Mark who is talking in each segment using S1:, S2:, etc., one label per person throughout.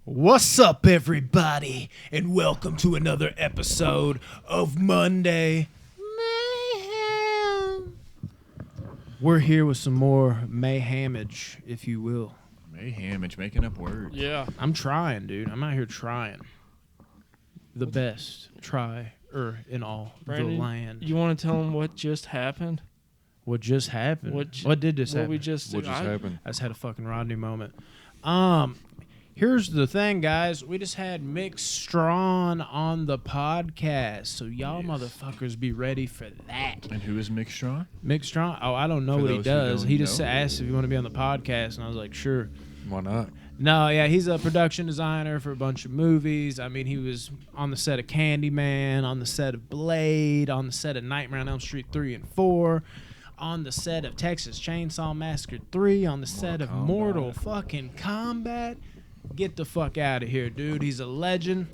S1: What's up, everybody, and welcome to another episode of Monday Mayhem. We're here with some more mayhamage, if you will.
S2: Mayhamage, making up words.
S3: Yeah.
S1: I'm trying, dude. I'm out here trying. The best in all
S3: Brandon,
S1: the land.
S3: You want to tell them what just happened?
S1: What just happened? What did just happen?
S3: What just
S4: happened?
S1: I just had a fucking Rodney moment. Here's the thing, guys. We just had Mick Strawn on the podcast, so y'all motherfuckers be ready for that.
S2: And who is Mick Strawn?
S1: Mick Strawn? Oh, I don't know what he does. He just asked if you want to be on the podcast, and I was like, sure.
S4: Why not?
S1: No, yeah, he's a production designer for a bunch of movies. I mean, he was on the set of Candyman, on the set of Blade, on the set of Nightmare on Elm Street 3 and 4, on the set of Texas Chainsaw Massacre 3, on the set of Mortal fucking Kombat. Get the fuck out of here, dude. He's a legend.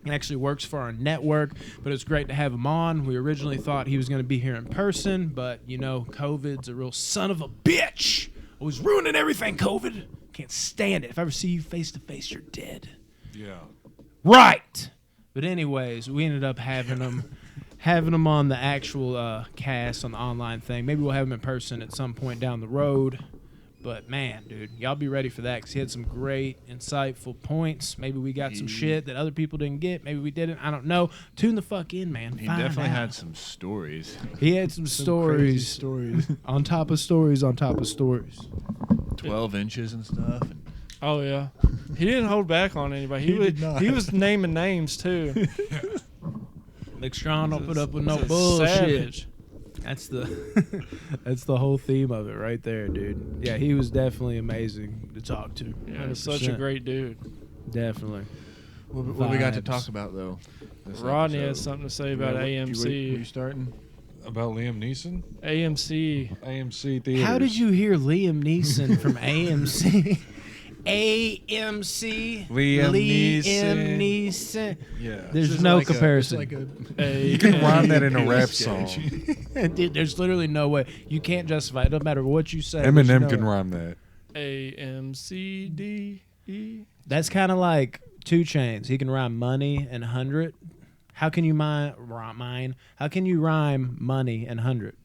S1: He actually works for our network, but it's great to have him on. We originally thought he was going to be here in person, but, you know, COVID's a real son of a bitch. Always ruining everything, COVID. Can't stand it. If I ever see you face to face, you're dead.
S4: Yeah.
S1: Right. But anyways, we ended up having him on the actual cast on the online thing. Maybe we'll have him in person at some point down the road. But, man, dude, y'all be ready for that because he had some great, insightful points. Maybe we got some shit that other people didn't get. Maybe we didn't. I don't know. Tune the fuck in, man.
S2: He definitely had some stories.
S1: He had some stories on top of stories on top of stories.
S2: 12 inches and stuff. And
S3: Oh, yeah. He didn't hold back on anybody. He was naming names, too.
S1: Mick Strawn don't put up with no
S3: He's a
S1: bullshit.
S3: savage.
S1: That's the whole theme of it right there, dude. Yeah, he was definitely amazing to talk to.
S3: Yeah, he's such a great dude.
S1: Definitely.
S2: what we got to
S1: Vibes.
S2: talk about, though? This
S3: Rodney
S2: episode?
S3: has something to say about
S2: You
S3: AMC.
S2: starting?
S4: About Liam Neeson?
S3: AMC.
S4: AMC theaters.
S1: How did you hear Liam Neeson from AMC? AMC.
S4: Liam
S1: Neeson.
S4: Yeah.
S1: There's no comparison.
S4: You can rhyme that in a rap song.
S1: Dude, there's literally no way. You can't justify it. It doesn't matter what you say.
S4: Eminem can rhyme that.
S3: AMCDE.
S1: That's kind of like 2 Chainz. He can rhyme money and 100. How can you How can you rhyme money and 100?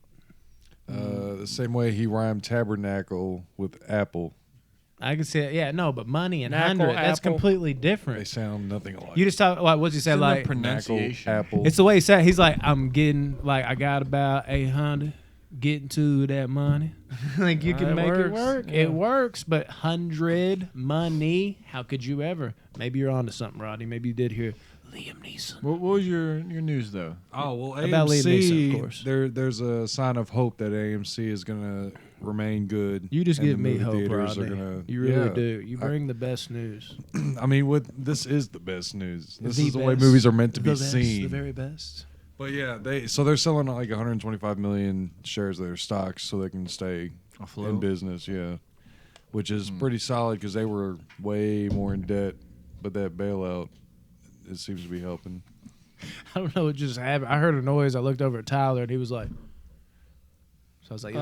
S4: The same way he rhymed tabernacle with apple.
S1: I can see it. Yeah, no, but money and
S3: Knackle,
S1: 100. That's
S3: apple.
S1: completely
S4: They
S1: different.
S4: sound nothing alike.
S1: You just talk. What's he say?
S2: It's in the
S1: Like
S2: pronunciation.
S4: Apple.
S1: it's the way he said. He's like, I got about 800. Getting to that money. Like you can
S3: It
S1: make it
S3: works.
S1: work.
S3: Yeah.
S1: It works, but 100 money. How could you ever? Maybe you're onto something, Rodney. Maybe you did hear Liam Neeson.
S2: What was your news, though?
S4: Oh, well,
S1: About Liam Neeson, of
S4: AMC,
S1: course.
S4: there's a sign of hope that AMC is going to remain good.
S1: You just
S4: and
S1: give
S4: the
S1: me
S4: movie
S1: hope,
S4: theaters are
S1: Rodney.
S4: gonna-
S1: You really
S4: Yeah.
S1: do. You bring the best news.
S4: I mean, this is the best news. This
S1: The
S4: is the way
S1: best.
S4: movies are meant to
S1: The
S4: be
S1: best,
S4: seen.
S1: The very best.
S4: But yeah, they're selling like 125 million shares of their stocks so they can stay
S2: Afloat?
S4: in business. Yeah, which is pretty solid because they were way more in debt. But that bailout, it seems to be helping.
S1: I don't know what just happened. I heard a noise. I looked over at Tyler, and he was like, so I was like,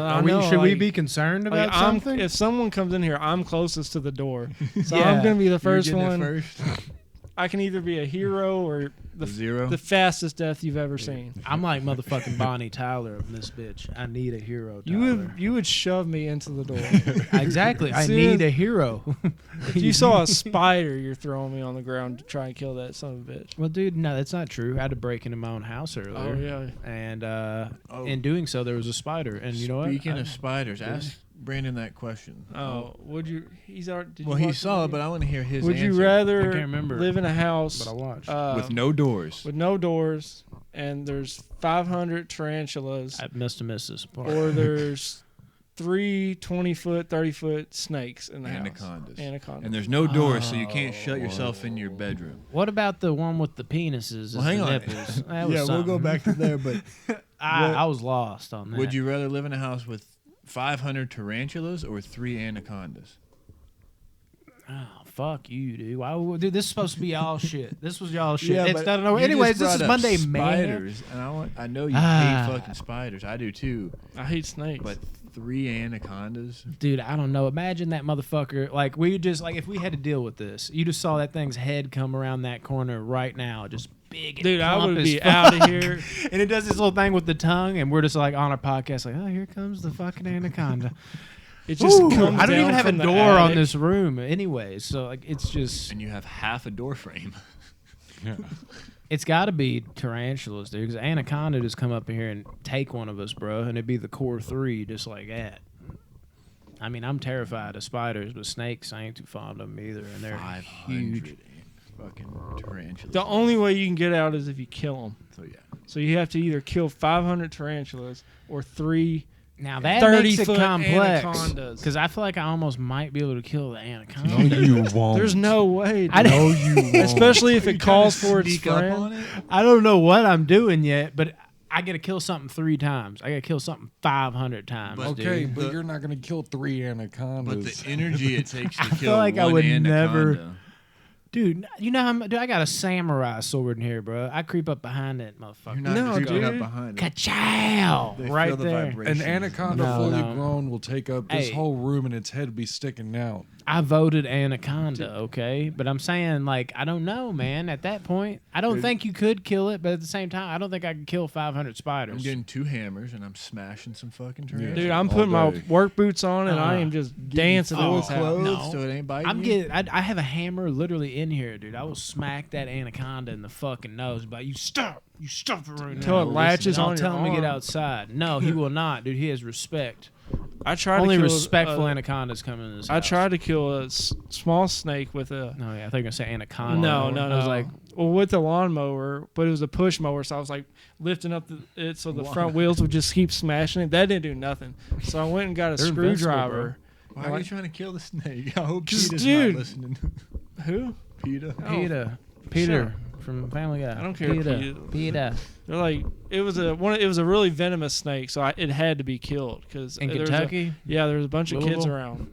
S1: should we be concerned about something?
S3: If someone comes in here, I'm closest to the door. So
S1: Yeah.
S3: I'm going to be the
S2: You're
S3: first
S2: getting it
S3: one.
S2: first?
S3: I can either be a hero or
S2: Zero?
S3: the fastest death you've ever seen.
S1: I'm like motherfucking Bonnie Tyler of this bitch. I need a hero, Tyler.
S3: You would shove me into the door.
S1: Exactly. I
S3: See,
S1: need a hero.
S3: If you saw a spider, you're throwing me on the ground to try and kill that son of a bitch.
S1: Well, dude, no, that's not true. I had to break into my own house earlier.
S3: Oh, yeah.
S1: And in doing so, there was a spider. And you know what?
S2: Speaking of spiders, ask Brandon that question.
S3: Oh, would you? Did
S2: Well,
S3: you
S2: he
S3: watch
S2: saw
S3: the
S2: it, but I want to hear his
S3: Would
S2: answer.
S3: you rather
S1: I can't remember.
S3: live in a house
S1: But I watched.
S2: With no doors.
S3: with no doors and there's 500 tarantulas,
S1: I must have missed this part.
S3: or there's 3 20-foot, 30-foot snakes in the
S2: Anacondas.
S3: house? Anacondas.
S2: And there's no doors, so you can't shut yourself in your bedroom.
S1: What about the one with the penises?
S2: Well,
S1: as
S2: hang
S1: the
S2: on.
S1: nipples? That was something.
S2: back to there, but
S1: I was lost on that.
S2: would you rather live in a house with 500 tarantulas or 3 anacondas?
S1: Oh, fuck you, dude. Why would, dude, this is supposed to be y'all shit. This was y'all shit.
S2: Yeah,
S1: It's
S2: but
S1: done over.
S2: you
S1: Anyways,
S2: just
S1: this is
S2: brought up
S1: Monday, man.
S2: spiders, and I know you hate fucking spiders. I do too.
S3: I hate snakes.
S2: But 3 anacondas.
S1: Dude, I don't know. Imagine that motherfucker. Like, we just, like, if we had to deal with this, you just saw that thing's head come around that corner right now, just big and
S3: Dude, I
S1: plump
S3: would
S1: as
S3: be
S1: fuck.
S3: out of here.
S1: And it does this little thing with the tongue, and we're just like on our podcast, like, oh, here comes the fucking anaconda.
S3: It just
S1: Ooh,
S3: comes
S1: I don't even
S3: down
S1: have a
S3: from the
S1: door on
S3: attic.
S1: this room, anyway. So like, it's just,
S2: And you have half a door frame.
S4: Yeah.
S1: it's got to be tarantulas, dude. Because anaconda just come up in here and take one of us, bro, and it'd be the core 3, just like that. I mean, I'm terrified of spiders, but snakes, I ain't too fond of them either, and they're
S2: 500
S1: huge.
S2: fucking tarantulas.
S3: The only way you can get out is if you kill them.
S2: So yeah.
S3: So you have to either kill 500 tarantulas or 3.
S1: Now that
S3: 30
S1: makes it
S3: foot
S1: complex,
S3: anacondas.
S1: because I feel like I almost might be able to kill the anaconda.
S4: No, you won't.
S3: There's no way.
S1: I
S3: dude.
S1: don't-
S4: No, you won't.
S3: Especially if it calls for its
S2: Sneak up
S3: friend.
S2: on it?
S1: I don't know what I'm doing yet, but I got to kill something 3 times. I got to kill something 500 times.
S2: But-
S4: Okay,
S1: dude.
S4: but you're not going to kill 3 anacondas.
S2: But the energy it takes to
S1: I
S2: kill
S1: feel like I
S2: one
S1: would
S2: anaconda.
S1: never- Dude, you know how dude, I got a samurai sword in here, bro. I creep up behind that motherfucker.
S2: You're not
S3: No,
S2: creeping up
S3: dude.
S2: behind it.
S1: Ka-chow!
S2: They
S1: Right
S2: feel the
S1: there.
S2: vibration.
S4: An anaconda
S1: No,
S4: fully
S1: no.
S4: grown will take up this
S1: Hey.
S4: whole room and its head be sticking out.
S1: I voted anaconda, okay? But I'm saying, like, I don't know, man. At that point, I don't
S2: Dude.
S1: think you could kill it, but at the same time, I don't think I could kill 500
S2: I'm
S1: spiders.
S2: getting 2 hammers and I'm smashing some fucking tarantulas.
S3: Dude, I'm
S4: All
S3: putting my
S4: day.
S3: work boots on and I
S1: Uh,
S3: am just dancing
S1: full
S3: to
S1: of
S3: this house.
S2: clothes
S1: No.
S2: so it ain't biting
S1: I'm
S2: you?
S1: getting. I have a hammer literally in here, dude. I will smack that anaconda in the fucking nose, but you stop it right
S3: Until
S1: now.
S3: it latches
S1: I'll
S3: on
S1: tell
S3: your
S1: him to get
S3: arm.
S1: outside. No, he will not, dude. He has respect.
S3: I tried
S1: Only
S3: to kill
S1: respectful
S3: a,
S1: anacondas come in this
S3: I
S1: house.
S3: tried to kill a small snake with a.
S1: No, yeah, I thought you were gonna say anaconda.
S3: No, no, no.
S1: I was like,
S3: well, with the lawnmower, but it was a push mower, so I was like lifting up it so the front wheels would just keep smashing it. That didn't do nothing. So I went and got a
S1: They're invincible,
S3: screwdriver.
S2: Why are you trying to kill the snake? I hope
S3: Just-
S2: Peter's
S3: dude.
S2: not listening.
S3: Who?
S2: Peter.
S1: Peter from Family Guy.
S3: I don't care.
S1: Peter.
S3: They're like it was a really venomous snake, so it had to be killed because
S1: In Kentucky,
S3: yeah, there was a bunch of kids
S1: Louisville?
S3: around.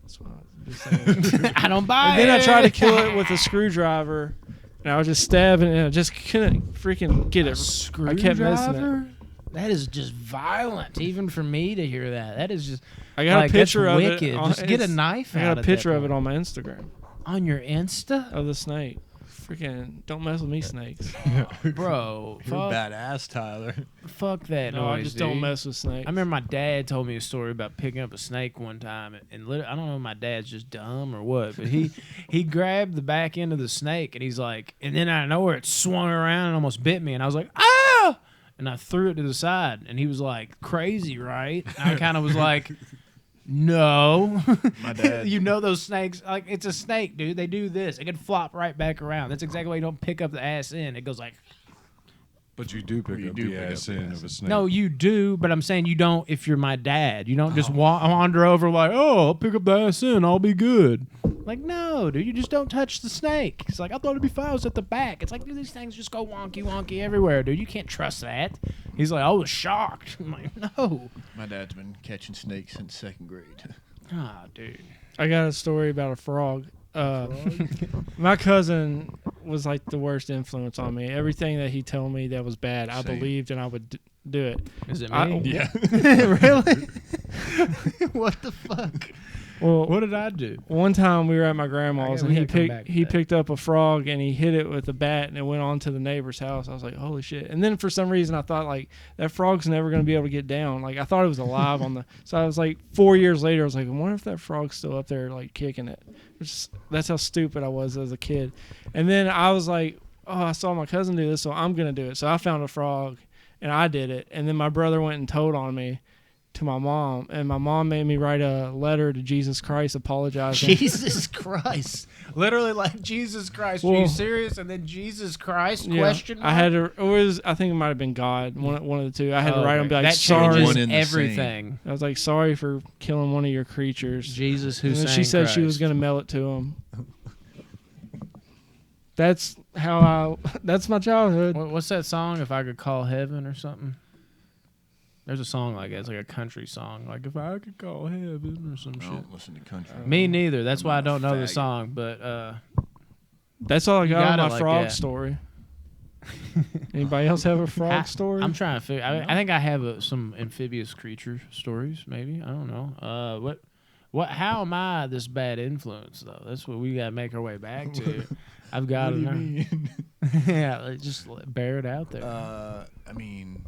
S3: That's what I'm just saying.
S1: I don't buy
S3: And
S1: it.
S3: then I tried to kill it with a screwdriver, and I was just stabbing, and I just couldn't freaking get
S1: a
S3: it.
S1: screwdriver.
S3: I kept missing it.
S1: That is just violent, even for me to hear that. That is just.
S3: I got
S1: like,
S3: a picture
S1: that's
S3: of
S1: wicked.
S3: it.
S1: Just get a knife.
S3: I
S1: out
S3: got a
S1: at
S3: picture
S1: that
S3: of it
S1: point.
S3: on my Instagram
S1: on your Insta,
S3: of the snake. Freaking don't mess with me, snakes.
S1: bro.
S2: You're
S1: Fuck,
S2: badass, Tyler.
S1: fuck that
S3: No,
S1: noise,
S3: I just
S1: dude.
S3: don't mess with snakes.
S1: I remember my dad told me a story about picking up a snake one time, and I don't know if my dad's just dumb or what, but he grabbed the back end of the snake, and he's like, and then out of nowhere it swung around and almost bit me, and I was like, ah! And I threw it to the side, and he was like, crazy, right? And I kind of was like, no.
S2: My dad.
S1: You know those snakes, like, it's a snake, dude. They do this. It can flop right back around. That's exactly why you don't pick up the ass end. It goes like,
S4: But you do pick
S2: You
S4: up
S2: do
S4: the
S2: pick
S4: ass
S2: up the
S4: end
S2: ass
S4: of a snake.
S1: no, you do, but I'm saying you don't if you're my dad. You don't just wander over like, oh, I'll pick up the ass end. I'll be good. Like, no, dude, you just don't touch the snake. It's like, I thought it'd be fine. It was at the back. It's like, dude, these things just go wonky, wonky everywhere, dude. You can't trust that. He's like, I was shocked. I'm like, no.
S2: My dad's been catching snakes since 2nd grade.
S1: Ah, dude.
S3: I got a story about a frog. My cousin was like the worst influence on me. Everything that he told me that was bad, I
S2: Same.
S3: believed and I would do it.
S1: Is it
S3: I-
S1: me?
S2: Yeah.
S1: Really? What the fuck?
S3: Well,
S1: What did I do?
S3: one time we were at my grandma's and
S1: we
S3: he
S1: gotta come back to
S3: he
S1: that.
S3: picked up a frog and he hit it with a bat and it went on to the neighbor's house. I was like, holy shit. And then for some reason I thought like that frog's never going to be able to get down. Like I thought it was alive on the, so I was like 4 years later, I was like, I wonder if that frog's still up there like kicking it. That's how stupid I was as a kid. And then I was like, oh, I saw my cousin do this, so I'm going to do it. So I found a frog and I did it. And then my brother went and told on me to my mom, and my mom made me write a letter to Jesus Christ apologizing.
S1: Jesus Christ. Literally like Jesus Christ. Are
S3: Well-
S1: you serious? And then Jesus Christ?
S3: Yeah,
S1: Question mark?
S3: I had to. I think it might have been God. One of the two. I had to
S1: Oh,
S3: write
S1: okay.
S3: him be like
S1: that
S3: sorry.
S1: changes
S2: One in the
S1: everything.
S3: I was like sorry for killing one of your creatures.
S1: Jesus
S3: And
S1: Hussein
S3: then she said she was
S1: Christ.
S3: going to mail it to him. That's how I. That's my childhood.
S1: What's that song? If I Could Call Heaven or something? There's a song like that. It's like a country song. Like If I Could Call Heaven or some
S2: I
S1: shit.
S2: don't listen to country.
S1: Me neither. That's why I
S2: I'm a
S1: don't know the
S2: faggot.
S1: song. But
S3: That's all I
S1: You
S3: got
S1: got
S3: on
S1: it
S3: my
S1: like
S3: frog
S1: that.
S3: story. Anybody else have a frog story?
S1: I'm trying to figure. I think I have some amphibious creature stories. Maybe I don't know. How am I this bad influence though? That's what we gotta make our way back to. I've got to know.
S2: mean?
S1: Yeah, just bear it out there.
S2: I mean,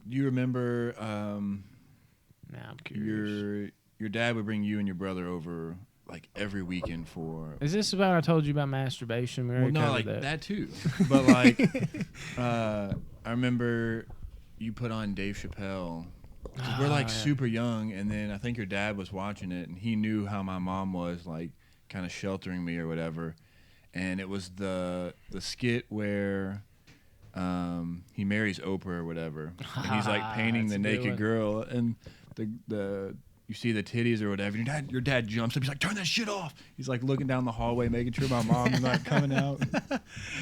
S2: you remember
S1: Now I'm curious.
S2: your dad would bring you and your brother over like every weekend for.
S1: Is this about I told you about masturbation? We already
S2: Well, no,
S1: covered
S2: like that too. But like, I remember you put on Dave Chappelle. 'Cause we're like super young, and then I think your dad was watching it, and he knew how my mom was like, kind of sheltering me or whatever. And it was the skit where he marries Oprah or whatever, and he's like painting the naked girl, and the you see the titties or whatever. And your dad jumps up. He's like, "Turn that shit off." He's like looking down the hallway, making sure my mom's not coming out.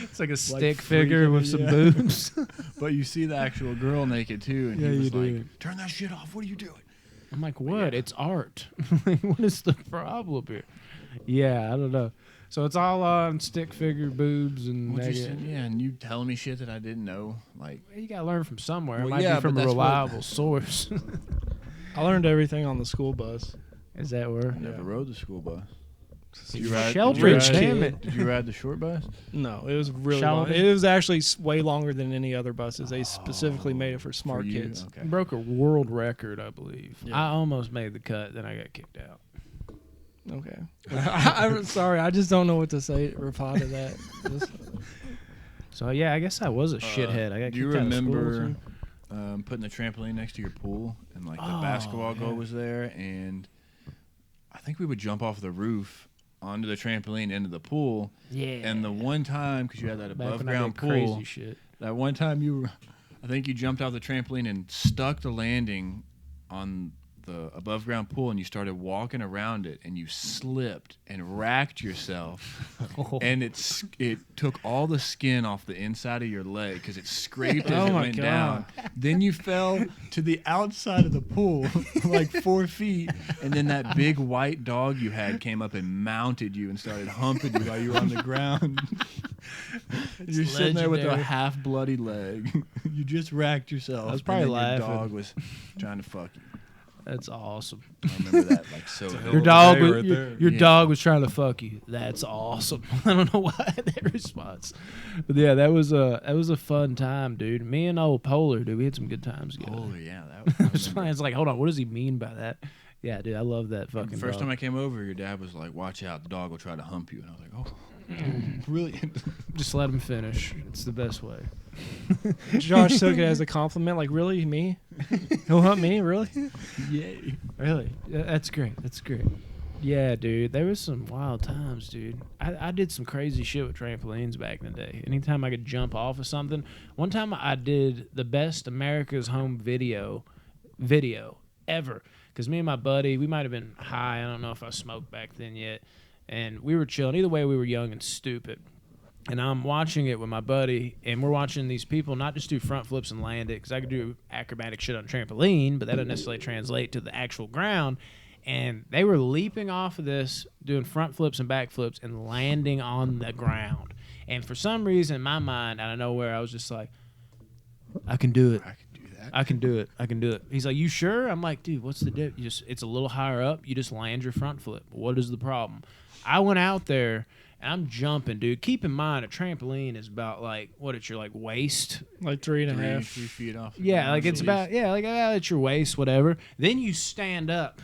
S1: It's like a stick figure with some boobs.
S2: But you see the actual girl naked too, and
S1: Yeah,
S2: he was
S1: you do.
S2: like, "Turn that shit off. What are you doing?"
S1: I'm like, what? It's art. Like, what is the problem here? Yeah, I don't know. So it's all on stick figure boobs and
S2: And you telling me shit that I didn't know. Like,
S1: you gotta learn from somewhere. It
S2: Well,
S1: might
S2: yeah,
S1: be from
S2: but
S1: a
S2: that's what-
S1: reliable source.
S3: I learned everything on the school bus.
S1: Is that where?
S2: I never rode the school bus. Did
S1: You
S2: you ride?
S1: Shelbridge,
S2: did you
S1: damn
S2: ride-
S1: it.
S2: Did you ride the short bus?
S3: No, it was really
S1: Shallow
S3: long.
S1: end?
S3: It was actually way longer than any other buses. They specifically made it for smart
S2: For you?
S3: kids.
S2: Okay.
S1: Broke a world record, I believe.
S3: Yeah.
S1: I almost made the cut, then I got kicked out.
S3: Okay. I'm sorry. I just don't know what to say. Reply to that.
S1: So yeah, I guess I was a shithead. I got
S2: Do you
S1: kicked out of school,
S2: remember
S1: too.
S2: putting the trampoline next to your pool, and like the
S1: Oh,
S2: basketball goal
S1: yeah.
S2: was there, and I think we would jump off the roof onto the trampoline into the pool.
S1: Yeah.
S2: And the one time, because you had that
S1: Back
S2: above
S1: when I
S2: ground
S1: did
S2: pool,
S1: crazy shit.
S2: that one time I think you jumped off the trampoline and stuck the landing on the above ground pool, and you started walking around it, and you slipped and racked yourself, and it took all the skin off the inside of your leg because it scraped as
S3: Oh
S2: it
S3: my
S2: went
S3: God.
S2: down. Then you fell to the outside of the pool like 4 feet, and then that big white dog you had came up and mounted you and started humping you while you were on the ground. You're sitting there with a
S1: legendary.
S2: half bloody leg. You just racked yourself.
S1: I was probably
S2: and then
S1: laughing.
S2: Your dog was trying to fuck you.
S1: That's awesome.
S2: I remember that like so.
S4: Hell
S1: Your
S4: of a
S1: dog,
S4: day
S1: was,
S4: right there.
S1: your
S2: Yeah.
S1: dog was trying to fuck you. That's awesome. I don't know why that response, but yeah, that was a fun time, dude. Me and old Polar, dude, we had some good times together.
S2: Oh yeah,
S1: I was fine. It's like, hold on, what does he mean by that? Yeah, dude, I love that fucking.
S2: First
S1: dog.
S2: time I came over, your dad was like, "Watch out, the dog will try to hump you," and I was like, "Oh, brilliant."
S1: Just let him finish. It's the best way.
S3: Josh took it as a compliment. Like, really? Me? He'll hunt me? Really?
S2: Yay!
S1: Really? Yeah, that's great. That's great. Yeah, dude. There was some wild times, dude. I did some crazy shit with trampolines back in the day. Anytime I could jump off of something. One time I did the best America's Home video ever. Because me and my buddy, we might have been high. I don't know if I smoked back then yet. And we were chilling. Either way, we were young and stupid. And I'm watching it with my buddy, and we're watching these people not just do front flips and land it, because I could do acrobatic shit on a trampoline, but that doesn't necessarily translate to the actual ground. And they were leaping off of this, doing front flips and back flips, and landing on the ground. And for some reason, in my mind, out of nowhere, I was just like, I can do it.
S2: I can do that.
S1: I can do it. I can do it. He's like, you sure? I'm like, dude, what's the difference? It's a little higher up. You just land your front flip. What is the problem? I went out there, and I'm jumping, dude. Keep in mind, a trampoline is about like, what, it's your like waist?
S3: Like 3.5.
S2: 3 feet off.
S1: Yeah, like it's
S2: At
S1: about,
S2: least.
S1: yeah, like at your waist, whatever. Then you stand up,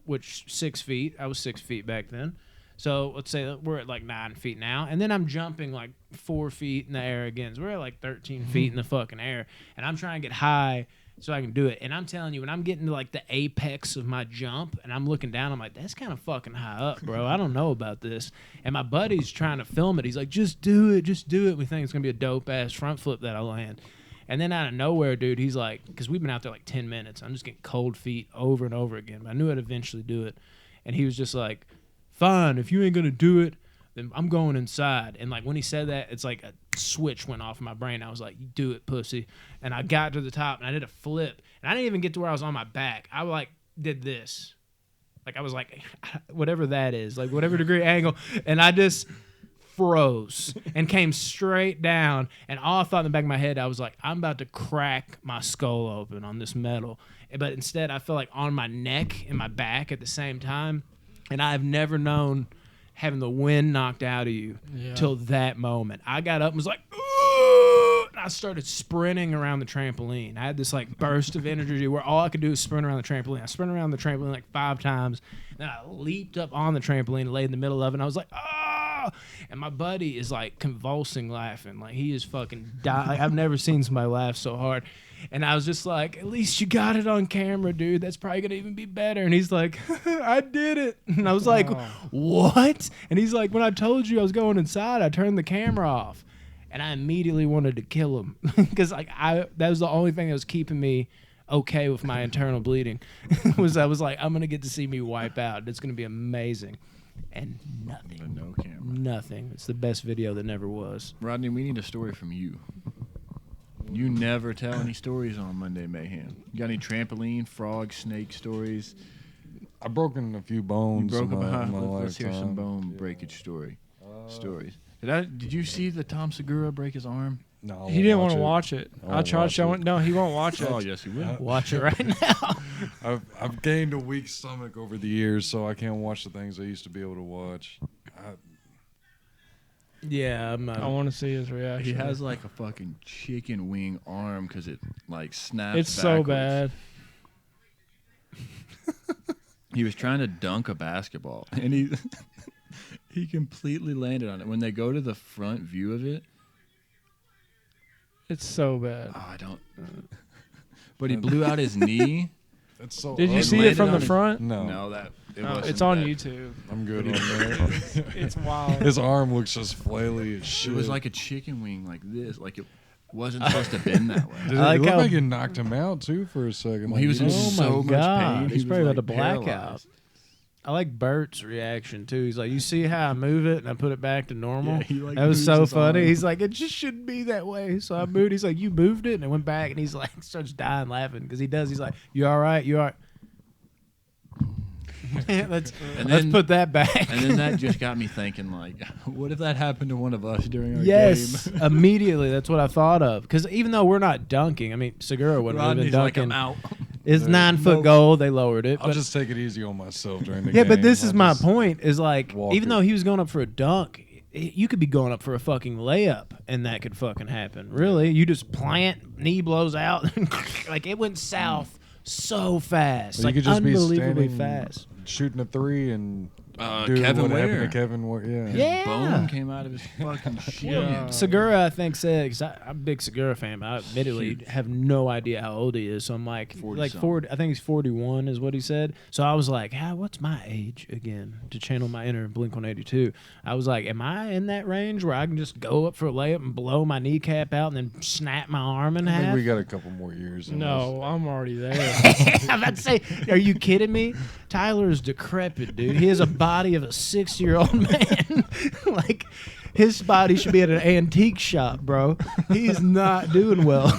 S1: which 6 feet. I was 6 feet back then. So let's say we're at like 9 feet now. And then I'm jumping like 4 feet in the air again. So we're at like 13 feet in the fucking air. And I'm trying to get high so I can do it. And I'm telling you, when I'm getting to like the apex of my jump and I'm looking down, I'm like, that's kind of fucking high up, bro. I don't know about this. And my buddy's trying to film it. He's like, just do it. Just do it. We think it's going to be a dope ass front flip that I land. And then out of nowhere, dude, he's like, because we've been out there like 10 minutes. I'm just getting cold feet over and over again. But I knew I'd eventually do it. And he was just like, fine, if you ain't going to do it, then I'm going inside. And like when he said that, it's like a switch went off in my brain. I was like, do it, pussy. And I got to the top and I did a flip. And I didn't even get to where I was on my back. I like did this. Like I was like, whatever that is, like whatever degree angle. And I just froze and came straight down. And all I thought in the back of my head, I was like, I'm about to crack my skull open on this metal. But instead, I felt like on my neck and my back at the same time. And I've never known having the wind knocked out of you till that moment. I got up and was like, ooh! And I started sprinting around the trampoline. I had this like burst of energy where all I could do was sprint around the trampoline. I sprinted around the trampoline like 5 times. Then I leaped up on the trampoline and laid in the middle of it. And I was like, oh! And my buddy is like convulsing laughing. Like he is fucking dying. Like, I've never seen somebody laugh so hard. And I was just like, at least you got it on camera, dude. That's probably going to even be better. And he's like, I did it. And I was like, what? And he's like, when I told you I was going inside, I turned the camera off. And I immediately wanted to kill him. Because like that was the only thing that was keeping me okay with my internal bleeding. I was like, I'm going to get to see me wipe out. It's going to be amazing. And nothing.
S2: No camera.
S1: Nothing. It's the best video that never was.
S2: Rodney, we need a story from you. You never tell any stories on Monday Mayhem. You got any trampoline, frog, snake stories?
S4: I've broken a few bones.
S2: You broke
S4: in
S2: a
S4: my
S2: Let's hear some
S4: lifetime.
S2: bone breakage stories. Did you see the Tom Segura break his arm?
S4: No, I
S3: He didn't
S4: won't
S3: want to
S4: watch
S3: watch it.
S4: I
S3: I
S4: won't
S3: tried
S4: watch
S3: showing.
S4: it.
S3: No, he won't watch it.
S2: Oh, yes, he will.
S1: Watch it right now.
S4: I've gained a weak stomach over the years, so I can't watch the things I used to be able to watch.
S1: Yeah, I'm
S3: I want to see his reaction.
S2: He has like a fucking chicken wing arm because it like snaps.
S3: It's so
S2: backwards.
S3: bad.
S2: He was trying to dunk a basketball, and he completely landed on it. When they go to the front view of it,
S3: It's so bad.
S2: I don't. But he blew out his knee.
S4: It's so
S3: Did you
S4: ugly.
S3: see it
S2: landed
S3: from
S2: on
S3: the
S2: his-
S3: front?
S4: No,
S2: No, that it
S3: No,
S2: wasn't
S3: it's on
S2: that.
S3: YouTube.
S4: I'm good on that.
S3: It's wild.
S4: His arm looks just flaily as shit.
S2: It was like a chicken wing, like this. Like it wasn't supposed to bend that way.
S4: Did
S1: I like
S4: it look
S1: how-
S4: like it knocked him out too for a second.
S2: Well, he was in
S1: Oh
S2: so
S1: my
S2: much
S1: God.
S2: pain.
S1: He's
S2: He
S1: probably
S2: was,
S1: about to
S2: like,
S1: black out.
S2: paralyzed.
S1: I like Bert's reaction too. He's like, "You see how I move it and I put it back to normal?"
S2: Yeah, he, like,
S1: that was
S2: moves
S1: so
S2: his
S1: funny.
S2: arm.
S1: He's like, "It just shouldn't be that way." So I moved. He's like, "You moved it," and it went back. And he's like, starts dying laughing because he does. He's like, "You all right? You all right?" let's put that back.
S2: And then that just got me thinking, like, what if that happened to one of us during our
S1: Yes,
S2: game?
S1: immediately. That's what I thought of. Because even though we're not dunking, I mean, Segura wouldn't have been
S2: Rodney's like,
S1: dunking.
S2: I'm out.
S1: It's
S4: Dude,
S1: 9 foot
S4: no.
S1: goal. They lowered it.
S4: I'll
S1: but
S4: just take it easy on myself during the
S1: yeah,
S4: game.
S1: but this is
S4: I'll
S1: my
S4: just
S1: point. Is like,
S4: walk
S1: even
S4: it.
S1: though he was going up for a dunk, you could be going up for a fucking layup, and that could fucking happen. Really, you just plant, knee blows out, like it went south so fast,
S4: So
S1: like
S4: you could just be
S1: unbelievably
S4: standing,
S1: fast.
S4: shooting a 3 and do
S2: Kevin
S4: what happened
S2: Ware.
S4: to Kevin Ware. Yeah.
S2: His
S1: Yeah.
S2: bone came out of his fucking shin.
S1: Segura, I think, said, because I'm a big Segura fan, but I admittedly have no idea how old he is. So I'm like, 40, I think he's 41 is what he said. So I was like, what's my age again? To channel my inner Blink-182. I was like, am I in that range where I can just go up for a layup and blow my kneecap out and then snap my arm in
S4: I think
S1: half?
S4: we got a couple more years. in
S3: No, I'm already there.
S1: I'm about to say, are you kidding me? Tyler is decrepit, dude. He has a body of a 6-year-old man. Like, his body should be at an antique shop, bro. He's not doing well.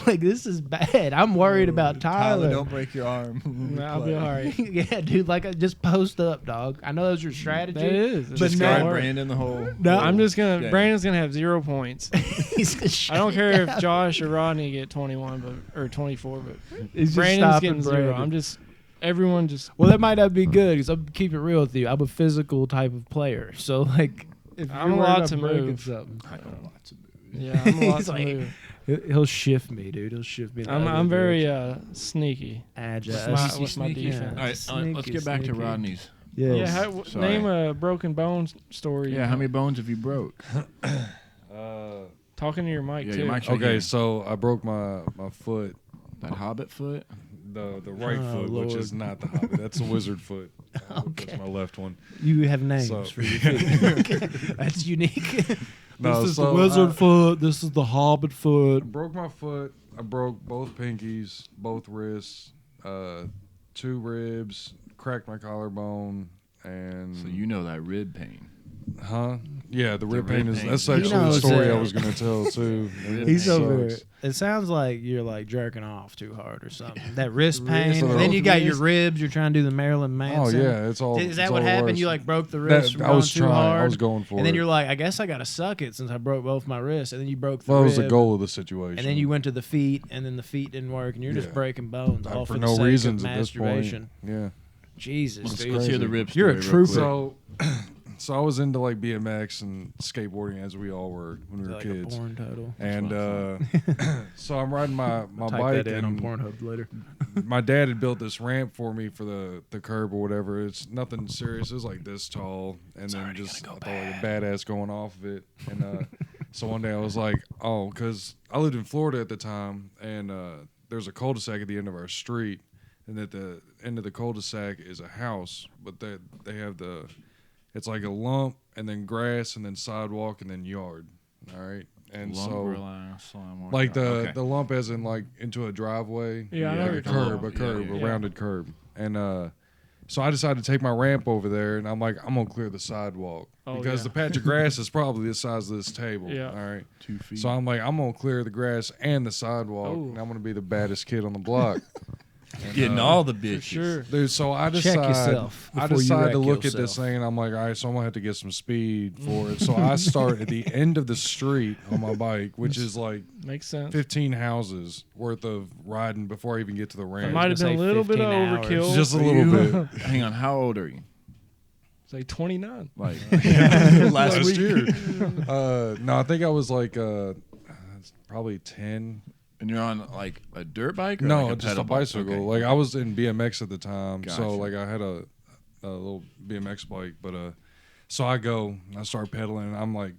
S1: Like, this is bad. I'm worried about Tyler.
S2: don't break your arm.
S3: Nah, I'll be all right.
S1: Yeah, dude. Like, just post up, dog. I know that was your strategy.
S3: That is.
S1: But
S2: Just
S1: no,
S2: got Brandon the whole.
S1: No.
S3: I'm just gonna.
S2: Yeah.
S3: Brandon's gonna have 0 points.
S1: he's gonna
S3: I don't
S1: shut
S3: care
S1: it
S3: if
S1: down.
S3: Josh or Rodney get 21, or 24, but
S1: He's just
S3: Brandon's
S1: stopping
S3: getting 0.
S1: Brandon.
S3: I'm just. Everyone just.
S1: Well, that might not be good because I'm keep it real with you. I'm a physical type of player, so like, if
S3: I'm
S1: you're
S3: allowed
S1: worried about
S3: to
S1: breaking
S3: move.
S1: something,
S2: I know lots of movies.
S3: Yeah, I'm a lot
S1: He's
S3: to
S1: like,
S3: move.
S1: he'll shift me, dude. He'll shift me. in the
S3: I'm
S1: other
S3: very
S1: direction.
S3: sneaky.
S1: agile.
S3: with my- with my defense.
S2: All right, let's get back to Rodney's.
S1: Yes.
S3: Yeah, how,
S2: Sorry.
S3: name a broken bones story.
S2: Yeah, how many bones have you broke?
S3: Talking to your mic
S2: Yeah,
S3: too.
S2: your mic's right
S4: Okay,
S2: here.
S4: so I broke my foot,
S2: That Hobbit foot.
S4: the right
S1: Oh,
S4: foot, which is
S1: Lord.
S4: not the Hobbit. That's the wizard foot.
S1: Okay.
S4: That's my left one.
S1: You have names
S4: So-
S1: for your feet. Okay. That's unique.
S4: No,
S1: this is
S4: so
S1: the wizard
S4: I-
S1: foot. This is the hobbit
S4: I
S1: foot.
S4: broke my foot. I broke both pinkies, both wrists, 2 ribs, cracked my collarbone, and
S2: So you know that rib pain.
S4: huh? Yeah, the rib pain is. That's
S2: He
S4: actually the
S1: knows
S4: story
S1: it.
S4: I was gonna tell too. It
S1: He's over
S4: sucks.
S1: it. It sounds like you're like jerking off too hard or something. That wrist pain.
S4: Wrist.
S1: And then you got your
S3: Wrist.
S1: ribs. You're trying to do the Marilyn
S4: Oh
S1: Manson.
S4: yeah, it's all.
S1: Is that
S4: it's
S1: what
S4: all
S1: happened?
S4: worse.
S1: You like broke the wrist from
S4: I
S1: going
S4: was
S1: too
S4: trying.
S1: hard.
S4: I was going for
S1: and
S4: it.
S1: then you're like, I guess I gotta suck it since I broke both my wrists. And then you broke the
S4: Well, that
S1: rib.
S4: was the goal of the situation.
S1: And then you went to the feet, and then the feet didn't work, and you're just
S4: Yeah.
S1: breaking bones all
S4: for
S1: for
S4: no
S1: the sake
S4: reasons
S1: of
S4: at this point.
S1: masturbation.
S4: Yeah.
S1: Jesus,
S2: Let's
S1: dude.
S2: hear the
S4: crazy.
S2: rib
S1: You're a
S2: story real
S1: trooper.
S2: quick.
S4: So I was into like BMX and skateboarding as we all were when we were
S1: Like
S4: kids.
S1: a porn title.
S4: And so I'm riding my
S1: Type
S4: bike,
S1: that in on
S4: and
S1: Pornhub later.
S4: my dad had built this ramp for me for the curb or whatever. It's nothing serious. It was like this tall, and then just I thought like a badass going off of it. And so one day I was like, oh, because I lived in Florida at the time, and there's a cul-de-sac at the end of our street, and at the end of the cul-de-sac is a house, but they have it's like a lump, and then grass, and then sidewalk, and then yard. All right, and
S2: Lump,
S4: so
S2: grill, slime,
S4: like
S2: okay.
S4: the lump as in like into a driveway,
S3: Yeah, I know
S4: like a
S3: what you're talking
S4: curb,
S2: about.
S4: a
S2: Yeah.
S4: rounded curb, and so I decided to take my ramp over there, and I'm like, I'm gonna clear the sidewalk because
S3: yeah.
S4: the patch of grass is probably the size of this table.
S3: Yeah.
S4: All right.
S2: 2 feet.
S4: So I'm like, I'm gonna clear the grass and the sidewalk,
S3: Oh.
S4: and I'm gonna be the baddest kid on the block. And,
S2: Getting all the
S3: For
S2: bitches.
S3: sure.
S4: Dude, so I
S1: Check
S4: decide,
S1: yourself
S4: I
S1: before you
S4: decide
S1: wreck
S4: to look at this
S1: yourself.
S4: thing, and I'm like, all right, so I'm gonna have to get some speed for it. So I start at the end of the street on my bike, which is like
S3: Makes sense.
S4: 15 houses worth of riding before I even get to the
S3: It
S4: ramp.
S3: might have
S1: gonna
S3: been a
S1: say
S3: little bit of
S1: 15 hours.
S3: overkill.
S4: Just a
S3: for
S4: little
S3: you.
S4: bit.
S2: Hang on, how old are you?
S3: It's like 29.
S2: Like
S4: Last
S2: last week.
S4: year. No, I think I was like probably 10.
S2: And you're on like a dirt bike? Or
S4: No,
S2: like a
S4: just
S2: pedal
S4: a
S2: bike?
S4: bicycle.
S2: Okay.
S4: Like I was in BMX at the time,
S2: Gotcha.
S4: so like I had a little BMX bike, but so I start pedaling, and I'm like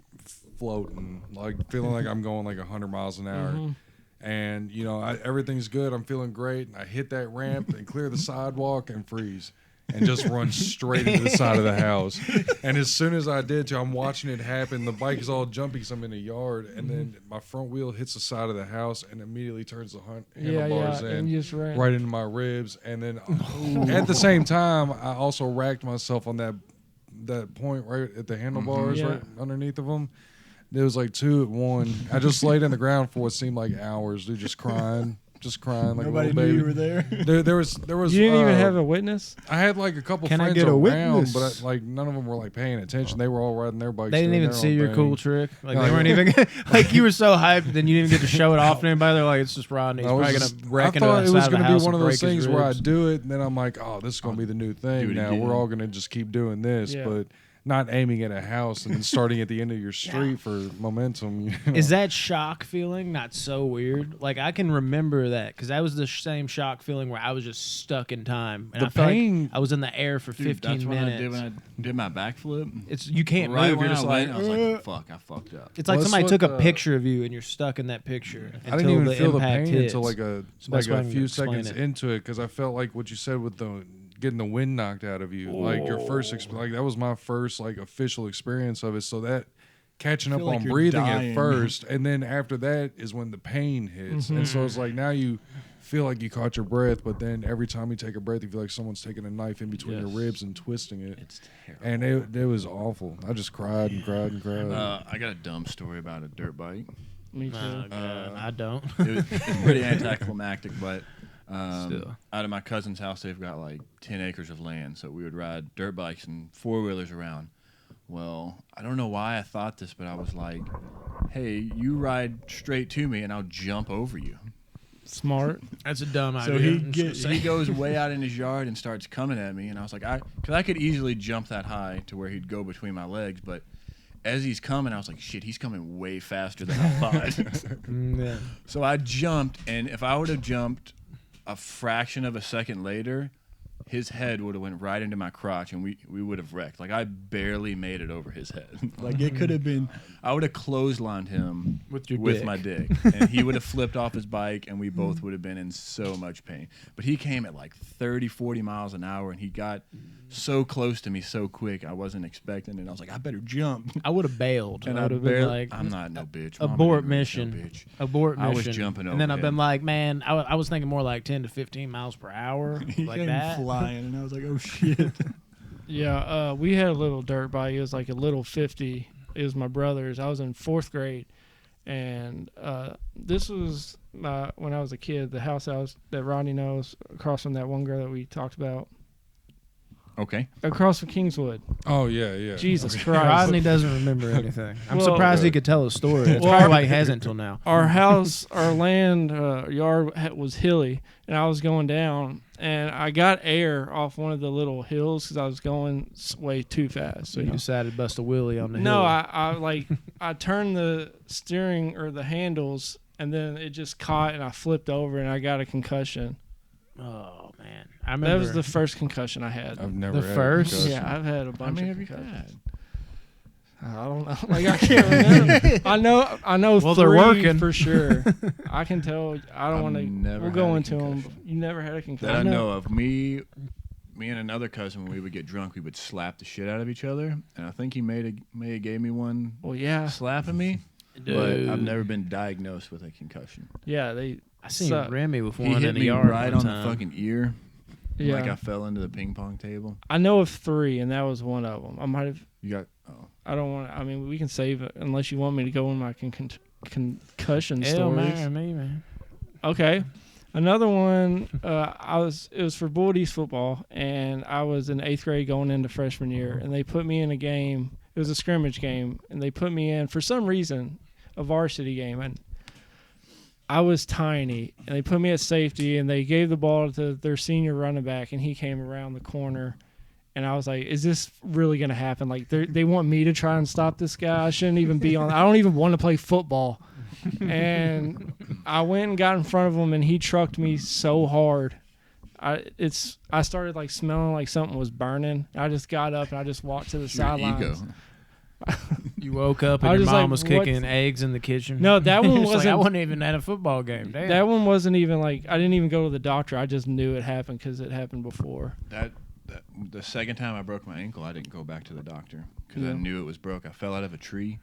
S4: floating, like feeling like I'm going like 100 miles an hour.
S3: Mhm.
S4: And you know, everything's good. I'm feeling great. And I hit that ramp and clear the sidewalk and freeze. And just run straight into the side of the house. And as soon as I did, I'm watching it happen. The bike is all jumpy because I'm in a yard, and then my front wheel hits the side of the house and immediately turns the handlebars
S3: and you just ran.
S4: right into my ribs. And then at the same time, I also racked myself on that point right at the handlebars,
S3: Yeah.
S4: right underneath of them. There was like two at one. I just laid on the ground for what seemed like hours, dude, just crying like
S2: Nobody
S4: a little
S2: knew
S4: baby.
S2: you were there.
S4: There was.
S3: You didn't even have a witness?
S4: I had like a couple
S1: Can I
S4: friends
S1: get a
S4: around,
S1: witness?
S4: but like none of them were like paying attention. They were all riding their bikes.
S1: They didn't
S4: doing
S1: even
S4: their
S1: see
S4: own
S1: your
S4: thing.
S1: cool trick. Like
S4: No,
S1: they weren't even like you were so hyped, then you didn't even get to show it off to anybody. They're like, it's just Rodney. He's
S4: I was
S1: probably
S4: just-
S1: gonna wreck
S4: I
S1: into
S4: thought
S1: the
S4: it was
S1: side of the
S4: gonna
S1: house
S4: be one of
S1: and
S4: those
S1: break his
S4: things where I
S1: ribs.
S4: do it, and then I'm like, oh, this is gonna be the new thing.
S2: it
S4: Now
S2: again.
S4: we're all gonna just keep doing this,
S3: Yeah.
S4: but not aiming at a house and then starting at the end of your street for momentum. You know?
S1: Is that shock feeling not so weird? Like I can remember that because that was the same shock feeling where I was just stuck in time, and
S4: The
S1: I felt
S4: pain-
S1: like I was in the air for
S2: Dude,
S1: 15
S2: that's what I
S1: minutes.
S2: did when I did my backflip.
S1: It's you can't
S2: Right
S1: move.
S2: when
S1: You're just
S2: I
S1: like,
S2: went, I was like, fuck, I fucked up.
S1: it's like
S4: Well,
S1: somebody
S4: that's
S1: took
S4: what
S1: a
S4: the-
S1: picture of you and you're stuck in that picture.
S4: I didn't
S1: until
S4: even
S1: the
S4: feel the
S1: impact
S4: pain
S1: hits.
S4: until like a
S1: It's the best way I can
S4: few
S1: explain
S4: seconds
S1: it.
S4: into it, because I felt like what you said with the getting the wind knocked out of you, like your first like that was my first like official experience of it. So that catching up
S2: feel like
S4: on
S2: you're
S4: breathing
S2: dying.
S4: at first, and then after that is when the pain hits, and so it's like now you feel like you caught your breath, but then every time you take a breath, you feel like someone's taking a knife in between your ribs and twisting it.
S2: It's terrible.
S4: And it was awful. I just cried and cried and cried.
S2: I got a dumb story about a dirt bike.
S3: Me too.
S1: I don't.
S2: It's pretty anticlimactic, but
S1: Still.
S2: out of my cousin's house, they've got like 10 acres of land, so we would ride dirt bikes and four-wheelers around. Well, I don't know why I thought this, but I was like, hey, you ride straight to me and I'll jump over you.
S3: Smart.
S1: That's a dumb idea.
S2: So
S1: I'm just gonna
S2: he
S1: say.
S2: goes way out in his yard and starts coming at me, and I was like, because I could easily jump that high to where he'd go between my legs, but as he's coming, I was like, shit, he's coming way faster than I thought.
S1: Yeah.
S2: So I jumped, and if I would have jumped a fraction of a second later, his head would have went right into my crotch, and we would have wrecked. Like I barely made it over his head. Like it could have been. I would have clotheslined him
S1: With your dick.
S2: my dick, and he would have flipped off his bike, and we both would have been in so much pain. But he came at like 30, 40 miles an hour, and he got so close to me so quick. I wasn't expecting it. I was like, I better jump.
S1: I would have bailed.
S2: And
S1: I
S2: I
S1: would have been
S2: barely.
S1: like,
S2: I'm not no bitch. Mama
S1: abort
S2: didn't raise no
S1: mission.
S2: bitch.
S1: Abort
S2: I
S1: mission.
S2: was jumping
S1: and then
S2: over
S1: I've been
S2: him.
S1: like, man, I was thinking more like 10 to 15 miles per hour,
S2: He
S1: like
S2: came
S1: that.
S2: flying, and I was like, oh shit.
S3: Yeah, we had a little dirt bike. It was like a little 50. it was my brother's. I was in 4th grade, and this was when I was a kid. The house that Rodney knows, across from that one girl that we talked about.
S2: Okay.
S3: Across from Kingswood.
S4: Oh yeah.
S3: Jesus
S4: Okay.
S3: Christ.
S1: Rodney doesn't remember anything. I'm
S3: Well,
S1: surprised he could tell a story. That's
S3: well,
S1: probably why he hasn't until now.
S3: Our house, our land yard was hilly, and I was going down, and I got air off one of the little hills because I was going way too fast.
S1: So you decided to bust a wheelie on the hill.
S3: No, I turned the steering or the handles, and then it just caught, and I flipped over, and I got a concussion.
S1: Oh man, I remember
S3: That was the first concussion I had.
S4: I've never
S1: The
S4: had
S1: first?
S4: A concussion.
S3: Yeah, I've had a
S2: How
S3: bunch
S2: many
S3: of
S2: have you
S3: concussions.
S2: had?
S3: I don't know. Like I can't remember. I know.
S1: Well,
S3: 3
S1: they're working.
S3: for sure. I can tell. I don't
S2: I've
S3: want to.
S2: never
S3: We'll go
S2: had a
S3: into them.
S2: concussion.
S3: You never had a
S2: That
S3: concussion.
S2: I know of. Me and another cousin, when we would get drunk, we would slap the shit out of each other, and I think he may have gave me one
S3: Well, yeah,
S2: slapping me,
S1: Dude.
S2: but I've never been diagnosed with a concussion.
S3: yeah. They.
S1: I seen
S3: suck.
S1: Remy with
S2: He
S1: one
S2: hit
S1: in the
S2: me
S1: yard
S2: right
S1: one
S2: on
S1: time.
S2: the fucking ear,
S3: Yeah.
S2: like I fell into the ping pong table.
S3: I know of 3, and that was one of them. I might have.
S2: You got
S3: I don't want. I mean, we can save it unless you want me to go in my concussion
S1: Hell,
S3: stories.
S1: man.
S3: Okay. Another one, it was for Bullies football, and I was in 8th grade going into freshman year, and they put me in a game. It was a scrimmage game, and they put me in, for some reason, a varsity game, and I was tiny, and they put me at safety, and they gave the ball to their senior running back, and he came around the corner, and I was like, is this really going to happen? Like, they want me to try and stop this guy? I shouldn't even be on. I don't even want to play football. And I went and got in front of him, and he trucked me so hard. I started like smelling like something was burning. I just got up and I just walked to the
S2: your
S3: sidelines.
S2: ego.
S1: You woke up
S3: I
S1: and
S3: was
S1: your mom
S3: like,
S1: was
S3: what?
S1: cooking eggs in the kitchen.
S3: No, that one
S1: It's like, I
S3: wasn't.
S1: wasn't even at a football game. Damn.
S3: That one wasn't even like, I didn't even go to the doctor. I just knew it happened because it happened before.
S2: That the second time I broke my ankle, I didn't go back to the doctor because I
S3: Yeah.
S2: knew it was broke. I fell out of a tree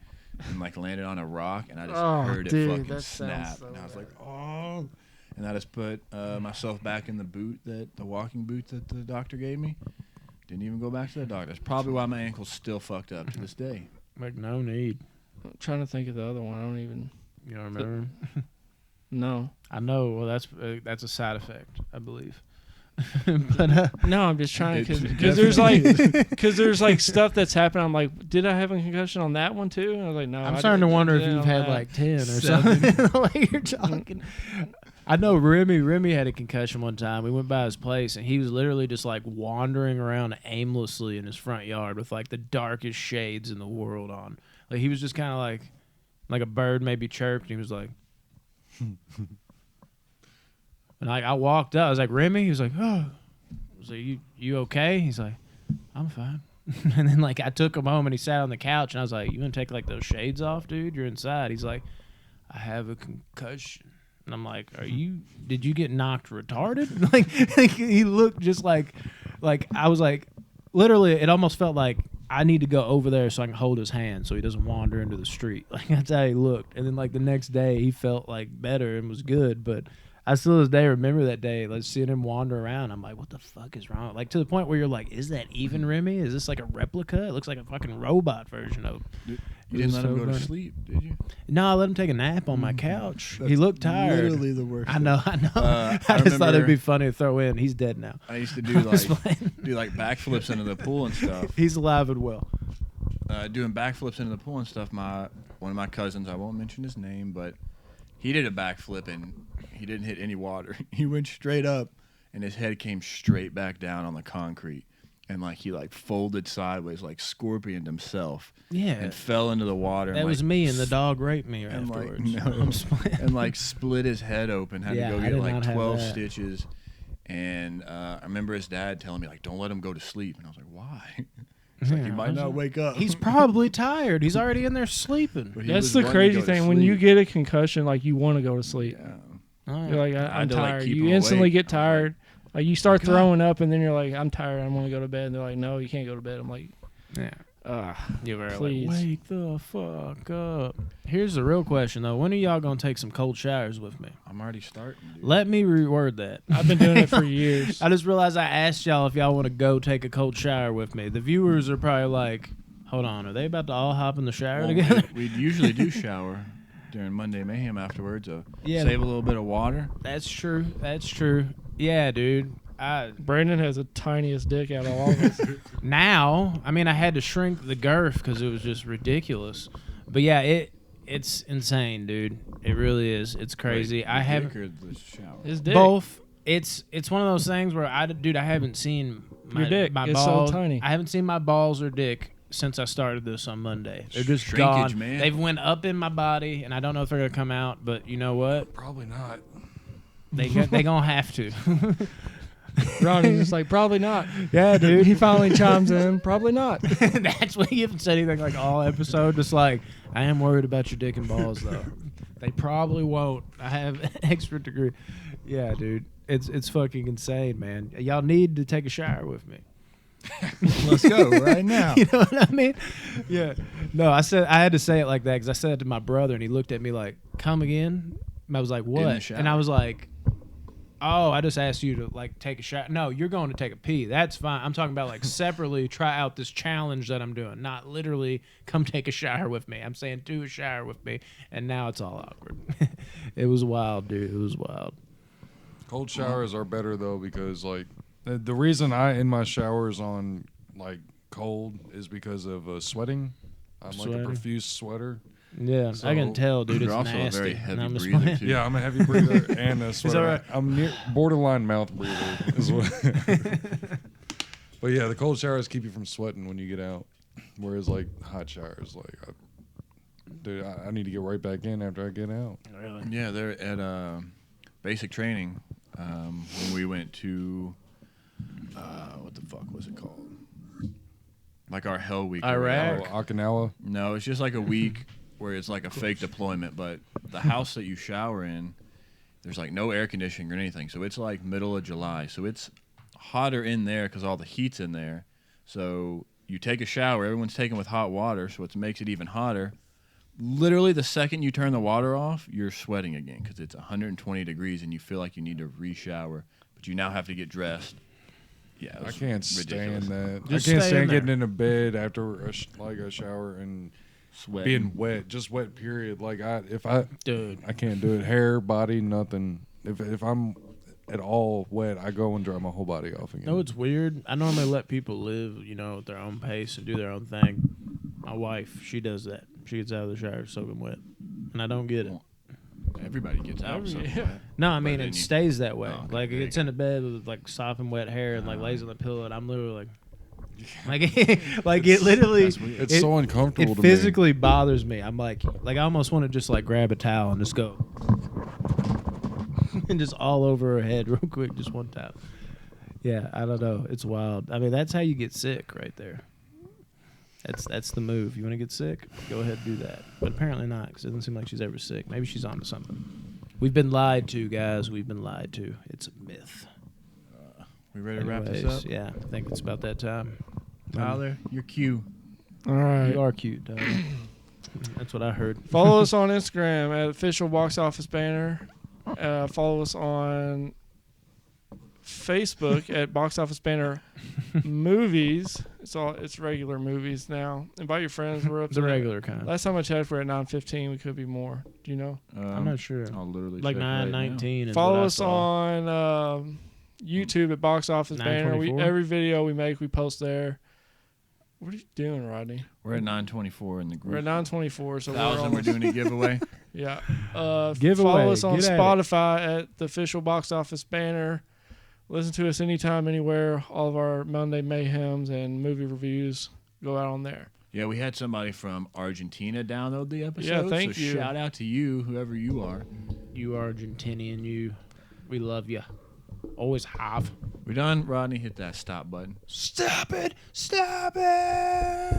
S2: and like landed on a rock, and I just
S3: Oh,
S2: heard it
S3: dude,
S2: fucking
S3: that sounds
S2: snap,
S3: so
S2: and I was
S3: bad.
S2: like, oh. And I just put myself back in the walking boot that the doctor gave me. Didn't even go back to the doctor. That's probably why my ankle's still fucked up to this day.
S1: Like, no need.
S3: I'm trying to think of the other one. I don't even
S1: You don't remember?
S3: know.
S1: I know. Well, that's a side effect, I believe. But
S3: No, I'm just trying
S2: It
S3: because there's like stuff that's happened. I'm like, did I have a concussion on that one too? And I was like, no.
S1: I'm
S3: I
S1: starting to
S3: didn't.
S1: wonder if
S3: Didn't
S1: you've
S3: on
S1: had
S3: that.
S1: like 10 or
S2: 7.
S1: something. The way you're talking. I know Remy had a concussion one time. We went by his place, and he was literally just like wandering around aimlessly in his front yard with like the darkest shades in the world on. Like he was just kind of like a bird maybe chirped, and he was like. And I walked up. I was like, Remy? He was like, oh. I was like, you okay? He's like, I'm fine. And then like I took him home, and he sat on the couch, and I was like, you want to take like those shades off, dude? You're inside. He's like, I have a concussion. And I'm like, did you get knocked retarded? like he looked just like I was like, literally, it almost felt like I need to go over there so I can hold his hand so he doesn't wander into the street. Like that's how he looked. And then like the next day he felt like better and was good, but I still to this day remember that day, like seeing him wander around. I'm like, what the fuck is wrong? Like to the point where you're like, is that even Remy? Is this like a replica? It looks like a fucking robot version of him.
S2: You didn't let him go to sleep, did you?
S1: No, I let him take a nap on my couch. He looked tired.
S5: Literally the worst.
S1: I know.
S2: I
S1: I just thought
S2: remember-
S1: it'd be funny to throw in. He's dead now.
S2: I used to do like
S1: playing.
S2: backflips into the pool and stuff.
S1: He's alive and well.
S2: Doing backflips into the pool and stuff. One of my cousins, I won't mention his name, but he did a backflip and he didn't hit any water. He went straight up, and his head came straight back down on the concrete, and like he like folded sideways, like scorpioned himself,
S1: Yeah.
S2: and fell into the water.
S1: That
S2: and,
S1: was
S2: like,
S1: me, and the dog raped me
S2: and, like,
S1: afterwards.
S2: no.
S1: I'm just playing.
S2: and like split his head open. Had
S1: Yeah,
S2: to
S1: I
S2: go
S1: did
S2: get like
S1: not have
S2: 12
S1: that.
S2: stitches. And I remember his dad telling me like, "Don't let him go to sleep." And I was like, "Why?" It's like
S1: Yeah,
S2: he
S1: I
S2: might
S1: was
S2: not
S1: like-
S2: wake up.
S1: He's probably tired. He's already in there sleeping.
S2: But he
S3: That's
S2: was
S3: the
S2: wanting to
S3: crazy
S2: go to
S3: thing. When you
S2: sleep.
S3: get a concussion, like you want to go to sleep.
S2: Yeah.
S1: Oh,
S3: You're like,
S2: I
S3: I'm
S2: had to, like,
S3: tired.
S2: keep
S3: You
S2: him
S3: instantly
S2: awake.
S3: get
S2: I was like,
S3: tired. Like you start
S2: God.
S3: throwing up, and then you're like, I'm tired. I want to go to bed. And they're like, no, you can't go to bed. I'm like,
S1: yeah. You were
S3: Please.
S1: like, wake the fuck up. Here's the real question, though. When are y'all going to take some cold showers with me?
S2: I'm already starting. Dude.
S1: Let me reword that.
S3: I've been doing it for years.
S1: I just realized I asked y'all if y'all want to go take a cold shower with me. The viewers are probably like, Hold on, are they about to all hop in the shower
S2: Well,
S1: together?
S2: we'd usually do shower during Monday Mayhem afterwards.
S1: Yeah.
S2: Save a little bit of water.
S1: That's true. That's true. Yeah, dude.
S3: Brandon has the tiniest dick out of all of us.
S1: Now, I mean, I had to shrink the girth because it was just ridiculous. But yeah, it's insane, dude. It really is. It's crazy.
S2: Wait,
S1: I
S2: the
S1: haven't
S2: dick or the shower?
S3: His dick.
S1: both. It's one of those things where I haven't seen my
S3: Your dick
S1: my
S3: is so
S1: balls.
S3: tiny.
S1: I haven't seen my balls or dick since I started this on Monday. They're just
S2: Shrinkage,
S1: gone.
S2: man.
S1: They've went up in my body, and I don't know if they're gonna come out. But you know what?
S4: Probably not.
S1: They gonna have to.
S3: Ronnie's just like, probably not.
S1: Yeah, dude.
S3: He finally chimes in, probably not.
S1: That's what you haven't said anything like all episode. Just like, I am worried about your dick and balls though. They probably won't. I have extra degree. Yeah, dude. It's fucking insane, man. Y'all need to take a shower with me.
S2: Let's go right now.
S1: You know what I mean? Yeah. No, I had to say it like that because I said it to my brother and he looked at me like, "Come again?" I was like, "What?"
S2: shower.
S1: And I was like, "Oh, I just asked you to like take a shower." No, you're going to take a pee. That's fine. I'm talking about like separately try out this challenge that I'm doing, not literally come take a shower with me. I'm saying do a shower with me, and now it's all awkward. It was wild, dude. It was wild.
S4: Cold showers are better though because like the reason I end my showers on like cold is because of sweating. I'm like
S1: Sweating.
S4: a profuse sweater.
S1: Yeah, I can
S4: So-
S1: tell, dude. It's
S2: You're also
S1: nasty.
S2: a very
S1: And
S2: heavy
S1: I'm just
S2: breather
S1: playing.
S2: too.
S4: Yeah, I'm a heavy breather and a sweater.
S1: all right.
S4: I'm near borderline mouth breather. Is what. But yeah, the cold showers keep you from sweating when you get out, whereas like hot showers, like, dude, I need to get right back in after I get out.
S1: Really?
S2: Yeah, they're at basic training when we went to what the fuck was it called? Like our Hell Week. or
S1: Iraq?
S2: whatever.
S4: Oh, Okinawa.
S2: No, it's just like a week where it's like a fake deployment, but the house that you shower in, there's like no air conditioning or anything. So it's like middle of July. So it's hotter in there because all the heat's in there. So you take a shower, everyone's taking with hot water, so it makes it even hotter. Literally the second you turn the water off, you're sweating again because it's 120 degrees and you feel like you need to re-shower, but you now have to get dressed. Yeah, it
S4: I
S2: was
S4: can't
S2: ridiculous.
S4: stand that.
S1: Just
S4: I can't
S1: stay in
S4: stand
S1: there.
S4: getting into bed after a shower and
S2: Sweating.
S4: being wet, just wet. Period. Like
S1: Dude.
S4: I can't do it. Hair, body, nothing. If I'm at all wet, I go and dry my whole body off again.
S1: No, it's weird. I normally let people live, you know, at their own pace and do their own thing. My wife, she does that. She gets out of the shower soaking wet, and I don't get it.
S2: Well, everybody gets out.
S3: Every-
S2: So
S3: yeah.
S1: No, I mean
S2: then
S1: it
S2: you-
S1: stays that way.
S2: Oh, okay,
S1: Like it
S2: there you
S1: gets
S2: go.
S1: into bed with like soft and wet hair and like lays on the pillow, and I'm literally like, like it literally.
S2: That's weird.
S4: It's
S1: it-
S4: so uncomfortable
S1: It
S4: to
S1: physically bothers me. I'm like I almost want to just like grab a towel and just go and just all over her head real quick, just one time. Yeah, I don't know. It's wild. I mean, that's how you get sick right there. That's the move. You want to get sick? Go ahead and do that. But apparently not, because it doesn't seem like she's ever sick. Maybe she's onto something. We've been lied to, guys. We've been lied to. It's a myth.
S2: We ready to wrap this
S1: Anyways,
S2: up?
S1: yeah, I think it's about that time.
S2: Tyler, your cue.
S3: All right.
S1: You are cute, Tyler. That's what I heard.
S3: Follow us on Instagram at official box office banner. Follow us on Facebook at box office banner movies. It's regular movies now. Invite your friends. We're up
S1: The
S3: to
S1: regular kind.
S3: Last time I checked, we're at 9:15. We could be more. Do you know?
S1: I'm not sure.
S2: I'll literally
S1: Like
S2: check right now.
S1: 9:19. is
S3: Follow
S1: what I
S3: us
S1: saw.
S3: on YouTube at box office banner.
S1: 9:24?
S3: Every video we make, we post there. What are you doing, Rodney?
S2: We're at 9:24 in the group.
S3: We're at 9:24, so we're
S2: 1,000. We're
S3: almost.
S2: doing a giveaway.
S3: Yeah.
S1: Giveaway.
S3: Follow us on
S1: Get at it.
S3: Spotify at the official box office banner. Listen to us anytime, anywhere. All of our Monday Mayhems and movie reviews go out on there.
S2: Yeah, we had somebody from Argentina download the episode.
S3: Yeah, thank
S2: so
S3: you.
S2: Shout out to you, whoever you are.
S1: You are Argentinian. You. We love you. Always have.
S2: We done? Rodney, hit that stop button.
S1: Stop it! Stop it!